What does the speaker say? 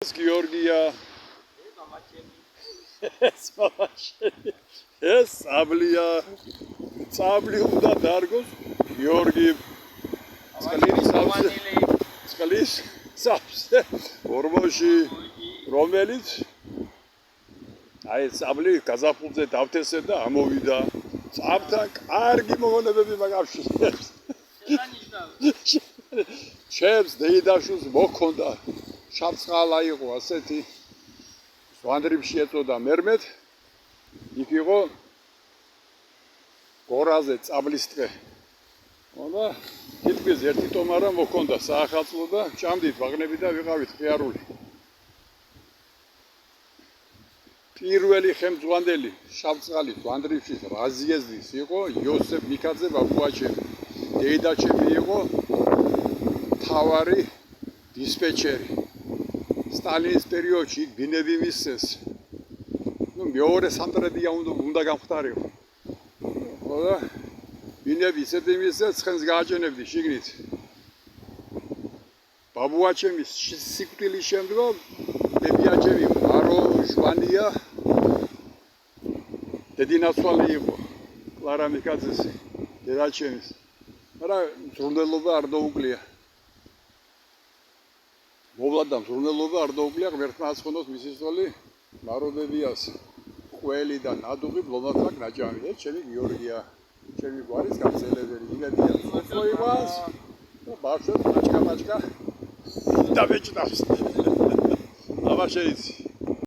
Georgia. Es Ablia. Sabli uda Dargos. Georgi. Skalis. Saps. Ormoshi. Romelis. Ai Sabli Kazapulze davtese da amovida. Sabta კარგი მოგონებები მაგარში. ჩემს დეიდაშვილს მოქონდა შავწყალა იყო ასეთი ზვანდრიბში ეწოდა მერმედ იქ იყო გორაზე წაბლის ტყე და თითქმის ერთი ტომარა მოქონდა საახალწლო და ჭამდით ვაღნები და ვიყავით ხიარული პირველი ხელმძღვანელი შავწყალის ზვანდრიბშის რაზიეზდის იყო იოსებ მიქაძე ბაბუაჩემი დეიდაჩემი იყო თავარი დისპეჩერი სტალინის პერიოდში ბინები მისცეს მეორე სამტრედია უნდა გამختارიყო და ბინები ისეთი მისცეს ცხენს გააჭენებდი შიგნით ბაბუაჩემის სიკვდილის შემდგომ ბებიაჩემი მარო შვანია დედინაცვალი იყო კლარა მიქაძეს დედაჩემის მაგრამ ზრუნველობა არ დაუკლია მოვლადამ ზრუნველობა არ დაუკლია ღმერთმა აცხონოს მისი სული მარობებიას ყველი და ნადუღი ბლომათაკ ნაჭამია ჩემი გიორგია ჩემი გვარის გაგზელებელი იმედია სწოივას და ბავშვებს მაჭკა და ბეჭდავს აბა შეიძლება